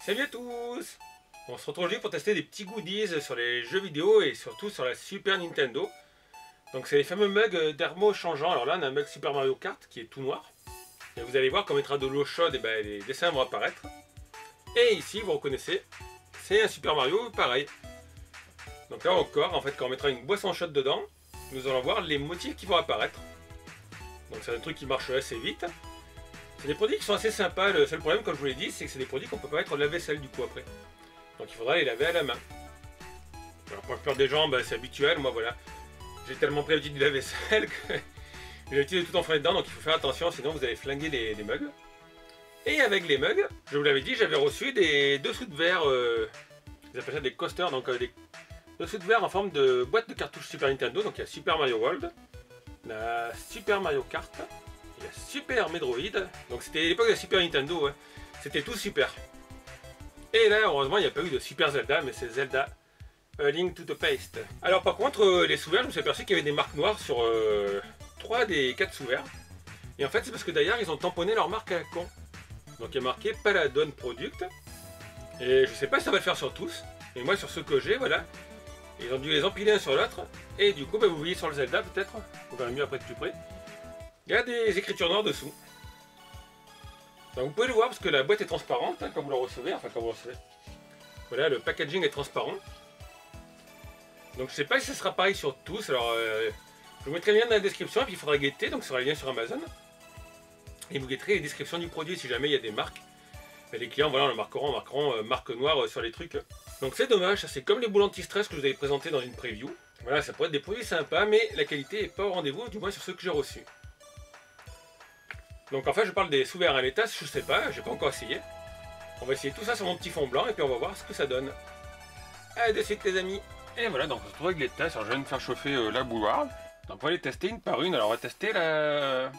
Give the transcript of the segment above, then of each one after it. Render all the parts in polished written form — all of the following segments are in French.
Salut à tous! On se retrouve aujourd'hui pour tester des petits goodies sur les jeux vidéo et surtout sur la Super Nintendo. Donc c'est les fameux mugs thermo changeants. Alors là on a un mug Super Mario Kart qui est tout noir. Et vous allez voir quand on mettra de l'eau chaude, et ben, les dessins vont apparaître. Et ici vous reconnaissez, c'est un Super Mario pareil. Donc là encore, en fait quand on mettra une boisson chaude dedans, nous allons voir les motifs qui vont apparaître. Donc c'est un truc qui marche assez vite. C'est des produits qui sont assez sympas. Le seul problème, comme je vous l'ai dit, c'est que c'est des produits qu'on peut pas mettre de la vaisselle du coup après. Donc il faudra les laver à la main. Alors pour la plupart des gens, bah, c'est habituel. Moi voilà, j'ai tellement pris l'habitude de la vaisselle que j'ai l'habitude de tout enfermer dedans. Donc il faut faire attention, sinon vous allez flinguer les mugs. Et avec les mugs, je vous l'avais dit, j'avais reçu des dessous de verre, ils appellent ça des coasters, donc des dessous de verre en forme de boîte de cartouches Super Nintendo. Donc il y a Super Mario World, la Super Mario Kart, il y a Super Metroid. Donc c'était l'époque de la Super Nintendo, ouais. C'était tout super. Et là, heureusement, il n'y a pas eu de Super Zelda, mais c'est Zelda A Link to the Past. Alors par contre, les sous-verts, je me suis aperçu qu'il y avait des marques noires sur 3 des 4 sous-verts. Et en fait, c'est parce que d'ailleurs, ils ont tamponné leur marque à la con. Donc il y a marqué Paladon Product. Et je sais pas si ça va le faire sur tous. Mais moi, sur ceux que j'ai, voilà. Ils ont dû les empiler un sur l'autre. Et du coup, bah, vous voyez sur le Zelda, peut-être. Vous verrez mieux après de plus près. Il y a des écritures noires dessous. Donc vous pouvez le voir parce que la boîte est transparente, hein, quand vous la recevez, enfin quand vous la recevez. Voilà, le packaging est transparent. Donc je sais pas si ce sera pareil sur tous, alors je vous mettrai le lien dans la description et puis il faudra guetter, donc ce sera le lien sur Amazon. Et vous guetterez les descriptions du produit si jamais il y a des marques. Et les clients, voilà, le marqueront marque noire sur les trucs. Donc c'est dommage, ça c'est comme les boules anti-stress que je vous avais présenté dans une preview. Voilà, ça pourrait être des produits sympas, mais la qualité n'est pas au rendez-vous, du moins sur ceux que j'ai reçus. Donc en fait je parle des sous-verts à l'état, je sais pas, j'ai pas encore essayé. On va essayer tout ça sur mon petit fond blanc et puis on va voir ce que ça donne. Allez de suite les amis. Et voilà, donc on se retrouve avec les tests. Alors je viens de faire chauffer la bouilloire. Donc on va les tester une par une. Alors on va tester la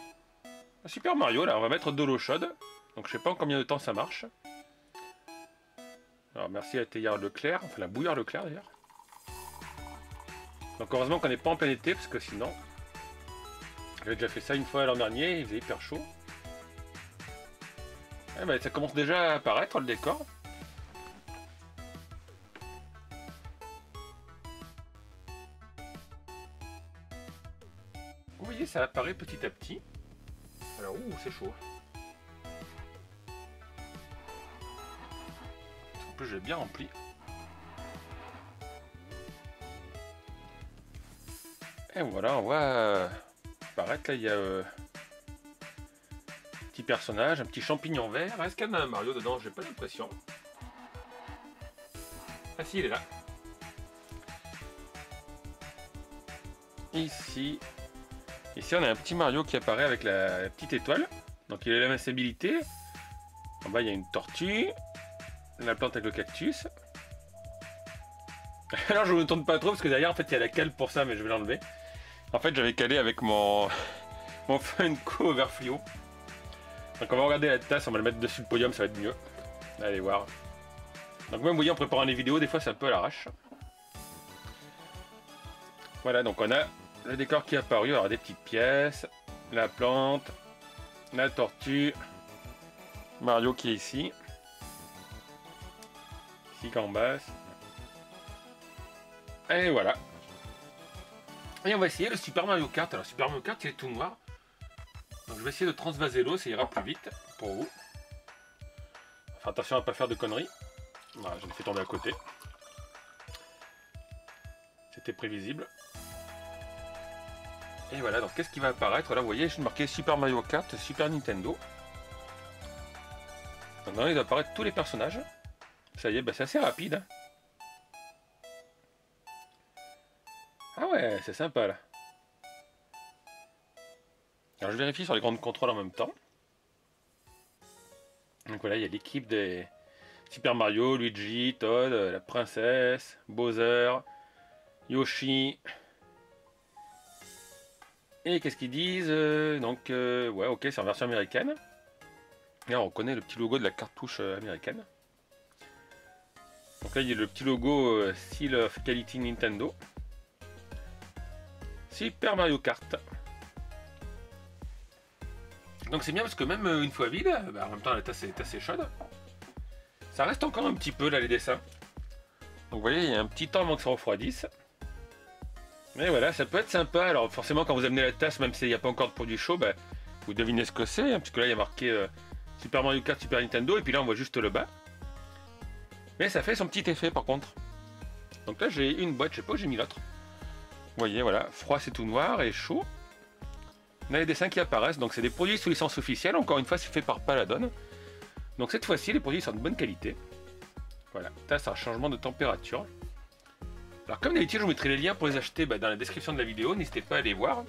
Super Mario, là on va mettre de l'eau chaude. Donc je sais pas en combien de temps ça marche. Alors merci à la théière Leclerc, enfin la bouilloire Leclerc d'ailleurs. Donc heureusement qu'on n'est pas en plein été parce que sinon... J'avais déjà fait ça une fois l'an dernier, il faisait hyper chaud. Eh ben, ça commence déjà à apparaître le décor. Vous voyez, ça apparaît petit à petit. Alors, ouh, c'est chaud. En plus, j'ai bien rempli. Et voilà, on voit apparaître là, il y a petit personnage, un petit champignon vert. Est-ce qu'il y en a un Mario dedans? J'ai pas l'impression. Ah si, il est là. Ici, on a un petit Mario qui apparaît avec la petite étoile. Donc il a l'invincibilité. En bas, il y a une tortue. La plante avec le cactus. Alors je ne me tourne pas trop parce que derrière, en fait, il y a la cale pour ça, mais je vais l'enlever. En fait, j'avais calé avec mon Funko Overflow. Donc on va regarder la tasse, on va le mettre dessus le podium, ça va être mieux. Allez voir. Donc même vous voyez en préparant les vidéos, des fois c'est un peu à l'arrache. Voilà, donc on a le décor qui est apparu, alors des petites pièces, la plante, la tortue, Mario qui est ici. Ici Gambas. Et voilà. Et on va essayer le Super Mario Kart. Alors Super Mario Kart il est tout noir. Donc je vais essayer de transvaser l'eau, ça ira plus vite pour vous. Enfin attention à ne pas faire de conneries. Voilà, j'en ai fait tomber à côté. C'était prévisible. Et voilà, donc qu'est-ce qui va apparaître? Là vous voyez, je suis marqué Super Mario Kart, Super Nintendo. Donc là il va apparaître tous les personnages. Ça y est, bah, c'est assez rapide. Hein. Ah ouais, c'est sympa là. Alors je vérifie sur les grandes contrôles en même temps. Donc voilà, il y a l'équipe des Super Mario, Luigi, Todd, la princesse, Bowser, Yoshi. Et qu'est-ce qu'ils disent? Ouais, ok, c'est en version américaine. Là, on reconnaît le petit logo de la cartouche américaine. Donc là, il y a le petit logo Seal of Quality Nintendo. Super Mario Kart. Donc c'est bien parce que même une fois vide, en même temps la tasse est assez chaude. Ça reste encore un petit peu là les dessins. Donc vous voyez, il y a un petit temps avant que ça refroidisse. Mais voilà, ça peut être sympa. Alors forcément quand vous amenez la tasse, même s'il n'y a pas encore de produit chaud, vous devinez ce que c'est. Hein, puisque là il y a marqué Super Mario Kart, Super Nintendo. Et puis là on voit juste le bas. Mais ça fait son petit effet par contre. Donc là j'ai une boîte, je sais pas où j'ai mis l'autre. Vous voyez, voilà, froid c'est tout noir et chaud. On a les dessins qui apparaissent, donc c'est des produits sous licence officielle, encore une fois c'est fait par Paladon. Donc cette fois-ci les produits sont de bonne qualité. Voilà, là c'est un changement de température. Alors comme d'habitude je vous mettrai les liens pour les acheter dans la description de la vidéo, n'hésitez pas à les voir.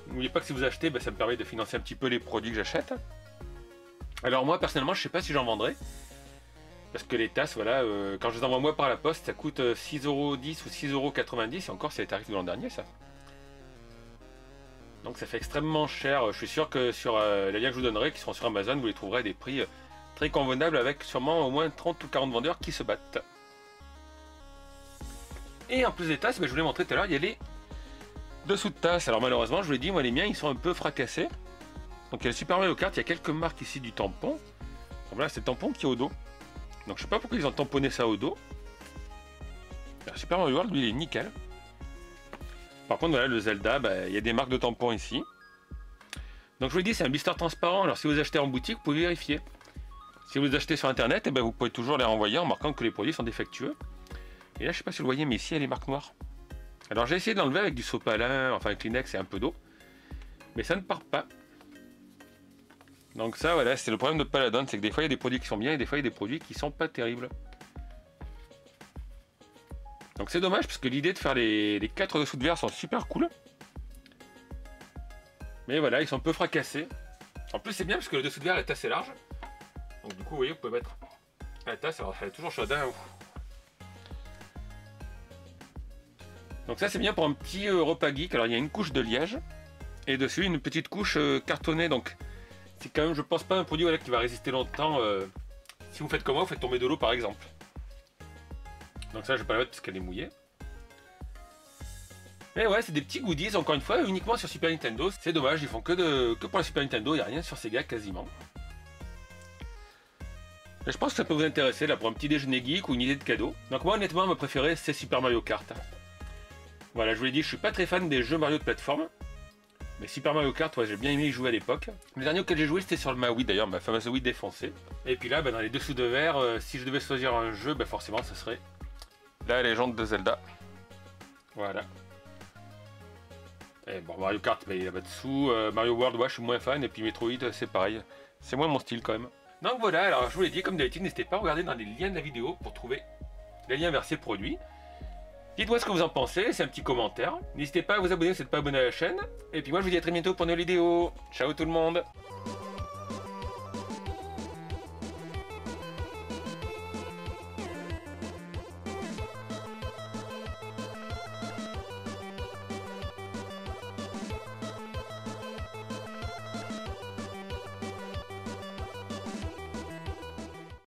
N'oubliez pas que si vous achetez, ça me permet de financer un petit peu les produits que j'achète. Alors moi personnellement je sais pas si j'en vendrai. Parce que les tasses, voilà, quand je les envoie moi par la poste, ça coûte 6,10€ ou 6,90€, et encore c'est les tarifs de l'an dernier ça. Donc ça fait extrêmement cher. Je suis sûr que sur les liens que je vous donnerai, qui seront sur Amazon, vous les trouverez à des prix très convenables avec sûrement au moins 30 ou 40 vendeurs qui se battent. Et en plus des tasses, je vous l'ai montré tout à l'heure, il y a les dessous de tasses. Alors malheureusement, je vous l'ai dit, moi les miens ils sont un peu fracassés. Donc il y a le Super Mario Kart, il y a quelques marques ici du tampon. Donc là c'est le tampon qui est au dos. Donc je sais pas pourquoi ils ont tamponné ça au dos. Alors, Super Mario World, lui il est nickel. Par contre, voilà, le Zelda, il y a des marques de tampons ici. Donc je vous l'ai dit, c'est un blister transparent. Alors si vous achetez en boutique, vous pouvez vérifier. Si vous achetez sur internet, vous pouvez toujours les renvoyer en marquant que les produits sont défectueux. Et là, je sais pas si vous le voyez, mais ici, il y a les marques noires. Alors j'ai essayé de l'enlever avec du sopalin, enfin avec Kleenex et un peu d'eau. Mais ça ne part pas. Donc ça, voilà, c'est le problème de Paladon, c'est que des fois, il y a des produits qui sont bien et des fois, il y a des produits qui sont pas terribles. Donc c'est dommage parce que l'idée de faire les 4 dessous de verre sont super cool. Mais voilà, ils sont un peu fracassés. En plus c'est bien parce que le dessous de verre est assez large. Donc du coup vous voyez, vous pouvez mettre la tasse, alors elle est toujours chaude. Hein. Donc ça c'est bien pour un petit repas geek. Alors il y a une couche de liège et dessus une petite couche cartonnée. Donc c'est quand même, je pense pas un produit qui va résister longtemps. Si vous faites comme moi, vous faites tomber de l'eau par exemple. Donc ça je vais pas la mettre parce qu'elle est mouillée. Mais ouais, c'est des petits goodies, encore une fois, uniquement sur Super Nintendo. C'est dommage, ils font que pour la Super Nintendo, il n'y a rien sur Sega quasiment. Mais je pense que ça peut vous intéresser là pour un petit déjeuner geek ou une idée de cadeau. Donc moi honnêtement, ma préférée c'est Super Mario Kart. Voilà, je vous l'ai dit, je suis pas très fan des jeux Mario de plateforme. Mais Super Mario Kart, ouais, j'ai bien aimé y jouer à l'époque. Le dernier auquel j'ai joué c'était sur ma Wii d'ailleurs, ma fameuse Wii défoncée. Et puis là, dans les dessous de verre, si je devais choisir un jeu, forcément ce serait la légende de Zelda. Voilà. Et bon, Mario Kart, il est là-bas dessous. Mario World, ouais, je suis moins fan. Et puis Metroid, c'est pareil. C'est moins mon style quand même. Donc voilà, alors je vous l'ai dit, comme d'habitude, n'hésitez pas à regarder dans les liens de la vidéo pour trouver les liens vers ces produits. Dites-moi ce que vous en pensez, laissez un petit commentaire. N'hésitez pas à vous abonner si vous n'êtes pas abonné à la chaîne. Et puis moi, je vous dis à très bientôt pour une nouvelle vidéo. Ciao tout le monde!